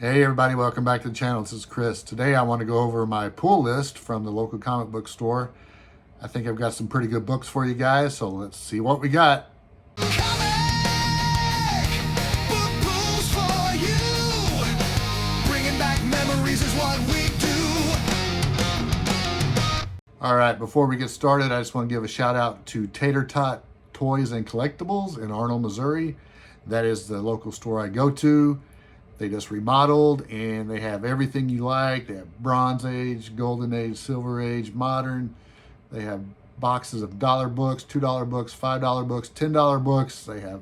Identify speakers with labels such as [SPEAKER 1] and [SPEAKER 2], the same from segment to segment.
[SPEAKER 1] Hey everybody, welcome back to the channel. This is Chris. Today I want to go over my pull list from the local comic book store. I think I've got some pretty good books for you guys, so let's see what we got. All right, before we get started, I just want to give a shout out to Tater Tot Toys and Collectibles in Arnold, Missouri. That is the local store I go to. They just remodeled and they have everything you like. They have Bronze Age, Golden Age, Silver Age, Modern. They have boxes of $1 books, $2 books, $5 books, $10 books. They have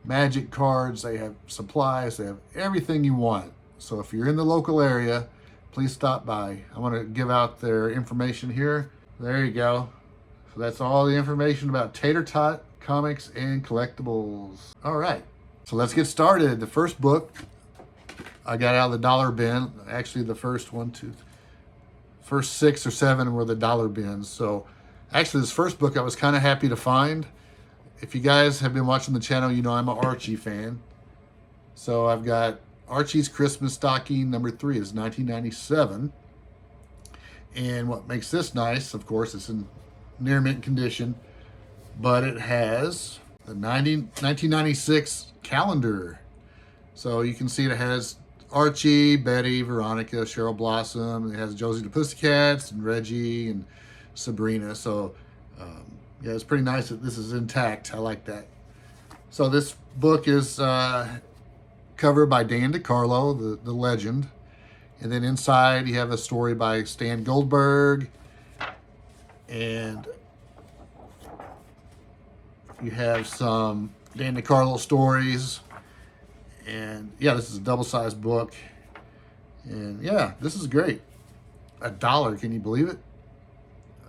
[SPEAKER 1] magic cards. They have supplies. They have everything you want. So if you're in the local area, please stop by. I want to give out their information here. There you go. So that's all the information about Tater Tot Comics and Collectibles. All right, so let's get started. The first book I got out of the dollar bin. Actually, the first first 6 or 7 were the dollar bins. So actually, this first book I was kind of happy to find. If you guys have been watching the channel, you know I'm an Archie fan. So I've got Archie's Christmas Stocking number 3. It's 1997. And what makes this nice, of course, it's in near mint condition, but it has the 1996 calendar. So you can see it has Archie, Betty, Veronica, Cheryl Blossom. It has Josie the Pussycats and Reggie and Sabrina. So yeah, it's pretty nice that this is intact. I like that. So this book is covered by Dan DeCarlo, the legend. And then inside you have a story by Stan Goldberg. And you have some Dan DeCarlo stories. And yeah, this is a double-sized book. And yeah, this is great. $1, can you believe it?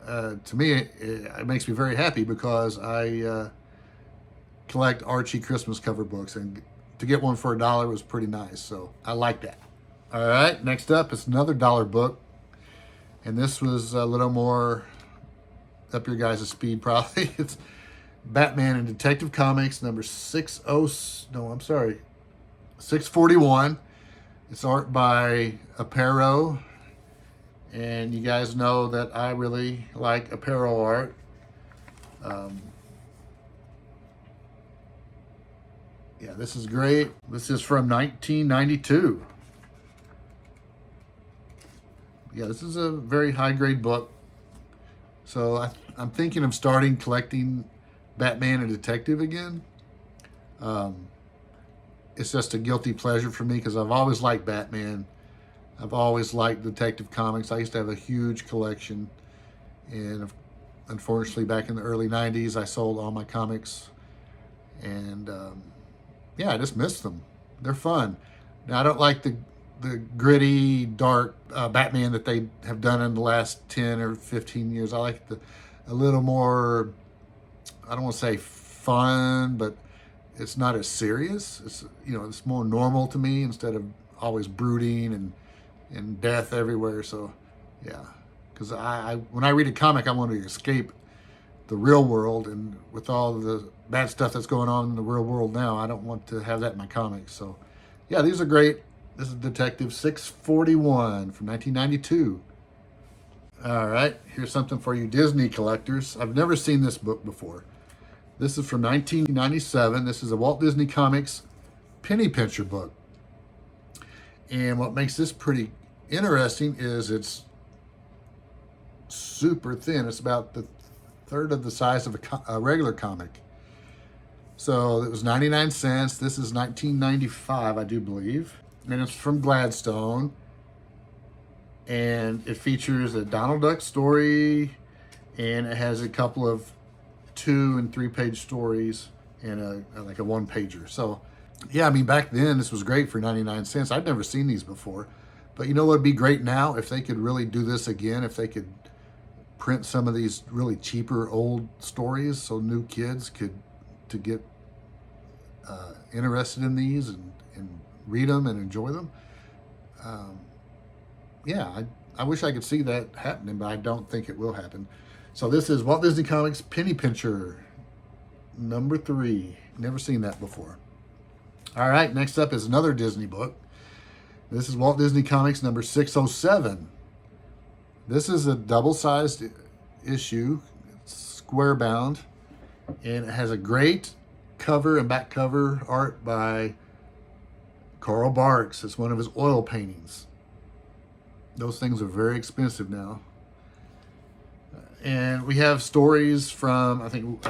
[SPEAKER 1] To me, it makes me very happy because I collect Archie Christmas cover books. And to get one for $1 was pretty nice. So I like that. All right, next up is another dollar book. And this was a little more up your guys' speed probably. It's Batman and Detective Comics number 641. It's art by Aparo. And you guys know that I really like Aparo art. Yeah, this is great. This is from 1992. Yeah, this is a very high-grade book. So I'm thinking of starting collecting Batman and Detective again. It's just a guilty pleasure for me because I've always liked Batman. I've always liked Detective Comics. I used to have a huge collection. And unfortunately, back in the early 90s, I sold all my comics. And yeah, I just miss them. They're fun. Now, I don't like the gritty, dark Batman that they have done in the last 10 or 15 years. I like a little more, I don't want to say fun, but it's not as serious. It's, you know, it's more normal to me instead of always brooding and death everywhere. So yeah, because when I read a comic, I want to escape the real world, and with all the bad stuff that's going on in the real world now, I don't want to have that in my comics. So yeah, these are great. This is Detective 641 from 1992. All right, here's something for you Disney collectors. I've never seen this book before. This is from 1997. This is a Walt Disney Comics Penny Pincher book. And what makes this pretty interesting is it's super thin. It's about the third of the size of a regular comic. So it was 99 cents. This is 1995, I do believe. And it's from Gladstone. And it features a Donald Duck story. And it has a couple of 2- and 3-page stories and like a 1-pager. So yeah, I mean, back then this was great for 99 cents. I'd never seen these before. But you know what would be great now? If they could really do this again, if they could print some of these really cheaper old stories so new kids could get interested in these and read them and enjoy them. Yeah, I wish I could see that happening, but I don't think it will happen. So this is Walt Disney Comics Penny Pincher number 3. Never seen that before. All right, next up is another Disney book. This is Walt Disney Comics number 607. This is a double-sized issue, it's square bound, and it has a great cover and back cover art by Carl Barks. It's one of his oil paintings. Those things are very expensive now. And we have stories from, I think,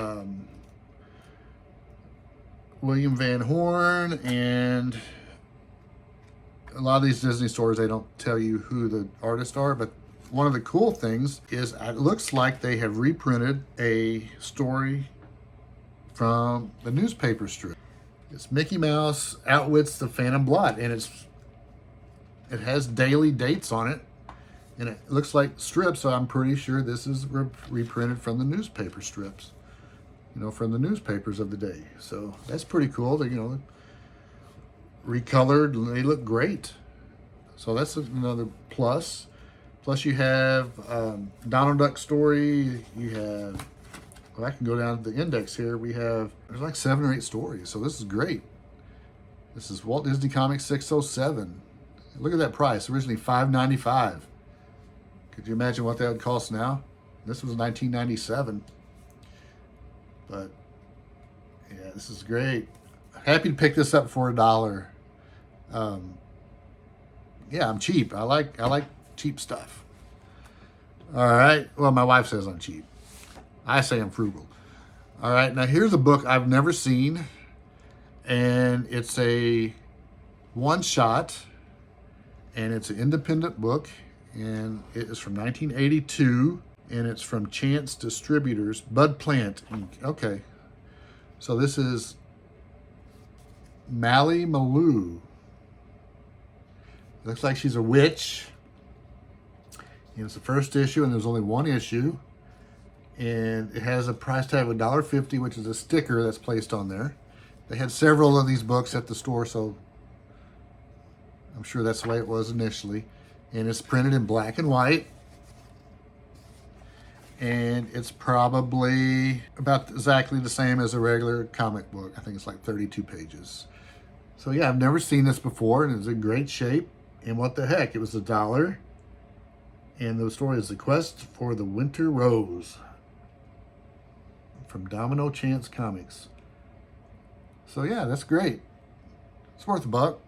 [SPEAKER 1] William Van Horn, and a lot of these Disney stores, they don't tell you who the artists are, but one of the cool things is it looks like they have reprinted a story from the newspaper strip. It's Mickey Mouse Outwits the Phantom Blot, and it has daily dates on it, and it looks like strips, so I'm pretty sure this is reprinted from the newspaper strips, from the newspapers of the day. So that's pretty cool. They, recolored, and they look great. So that's another plus. Plus you have Donald Duck story. You have, well, I can go down to the index here. There's like 7 or 8 stories. So this is great. This is Walt Disney Comics 607. Look at that price. Originally $5.95. Could you imagine what that would cost now? This was 1997. But yeah, this is great. Happy to pick this up for $1. Yeah, I'm cheap. I like cheap stuff. All right. Well, my wife says I'm cheap. I say I'm frugal. All right. Now here's a book I've never seen, and it's a one-shot, and it's an independent book, and it is from 1982, and it's from Chance Distributors, Bud Plant Inc. Okay. So this is Mally Malou. Looks like she's a witch. And it's the first issue, and there's only one issue. And it has a price tag of $1.50, which is a sticker that's placed on there. They had several of these books at the store, so I'm sure that's the way it was initially. And it's printed in black and white. And it's probably about exactly the same as a regular comic book. I think it's like 32 pages. So yeah, I've never seen this before, and it's in great shape. And what the heck, it was $1. And the story is The Quest for the Winter Rose from Domino Chance Comics. So yeah, that's great. It's worth $1. All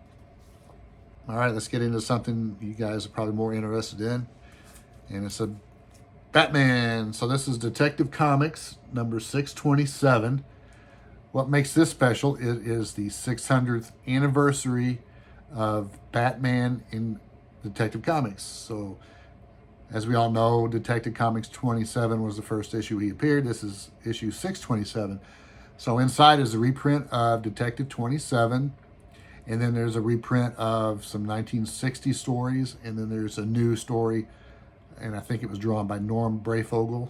[SPEAKER 1] right, let's get into something you guys are probably more interested in. And it's a Batman. So this is Detective Comics number 627. What makes this special is the 600th anniversary of Batman in Detective Comics. So as we all know, Detective Comics 27 was the first issue he appeared. This is issue 627. So inside is a reprint of Detective 27, and then there's a reprint of some 1960 stories, and then there's a new story, and I think it was drawn by Norm Breyfogle.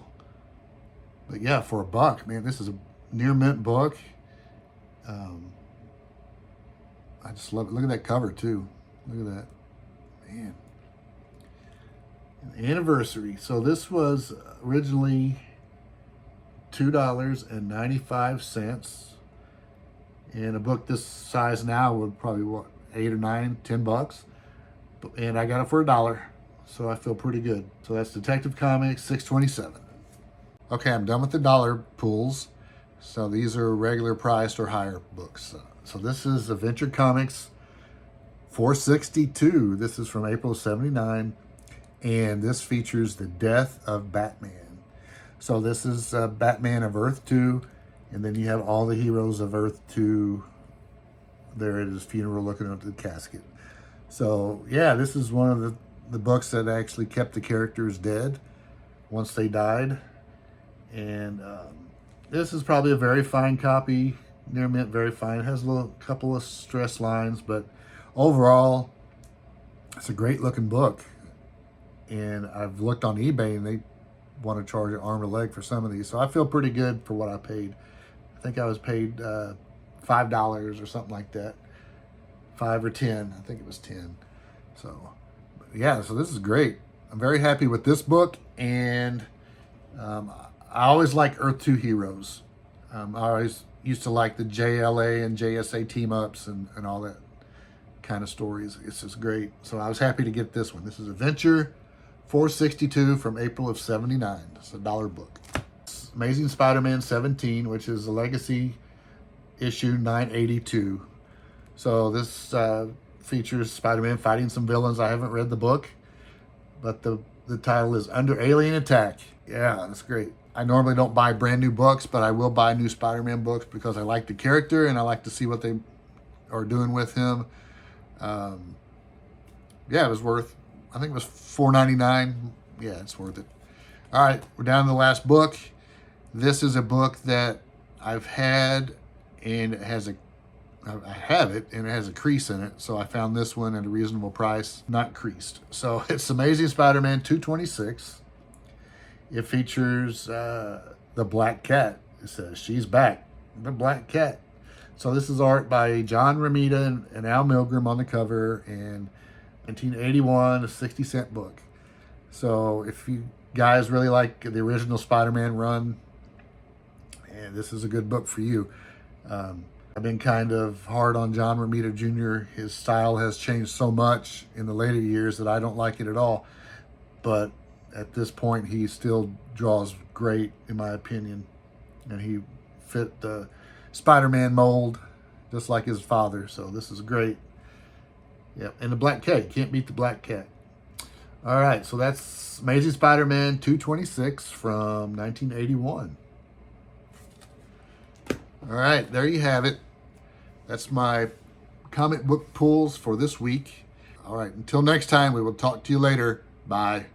[SPEAKER 1] But yeah, for $1, man, this is a near mint book. I just love it. Look at that cover too. Look at that, man. Anniversary. So this was originally $2.95, and a book this size now would probably $8 or $9, $10, and I got it for $1, so I feel pretty good. So that's Detective Comics 627. Okay, I'm done with the dollar pools. So these are regular priced or higher books. So this is Adventure Comics 462. This is from April 79. And this features the death of Batman. So this is Batman of Earth 2. And then you have all the heroes of Earth 2 there at his funeral looking up the casket. So yeah, this is one of the books that actually kept the characters dead once they died. And this is probably a very fine copy, near mint, very fine. It has a couple of stress lines, but overall, it's a great looking book. And I've looked on eBay, and they want to charge an arm and a leg for some of these. So I feel pretty good for what I paid. I think I was paid $5 or something like that. 5 or 10. I think it was 10. So yeah, so this is great. I'm very happy with this book, and I always like Earth 2 heroes. I always used to like the JLA and JSA team ups and all that kind of stories. It's just great. So I was happy to get this one. This is Adventure 462 from April of '79. It's a $1 book. It's Amazing Spider-Man 17, which is a legacy issue 982. So this features Spider-Man fighting some villains. I haven't read the book, but the title is Under Alien Attack. Yeah, that's great. I normally don't buy brand new books, but I will buy new Spider-Man books because I like the character and I like to see what they are doing with him. Yeah, it was worth, I think it was $4.99. Yeah, it's worth it. All right, we're down to the last book. This is a book that I've had, and I have it, and it has a crease in it. So I found this one at a reasonable price, not creased. So it's Amazing Spider-Man 226. It features the Black Cat. It says, she's back, the Black Cat. So this is art by John Romita and Al Milgrom on the cover, and 1981, a 60-cent book. So if you guys really like the original Spider-Man run, and this is a good book for you. I've been kind of hard on John Romita Jr. His style has changed so much in the later years that I don't like it at all. But at this point, he still draws great, in my opinion. And he fit the Spider-Man mold just like his father. So this is great. Yep, and the Black Cat. Can't beat the Black Cat. All right, so that's Amazing Spider-Man 226 from 1981. All right, there you have it. That's my comic book pulls for this week. All right, until next time, we will talk to you later. Bye.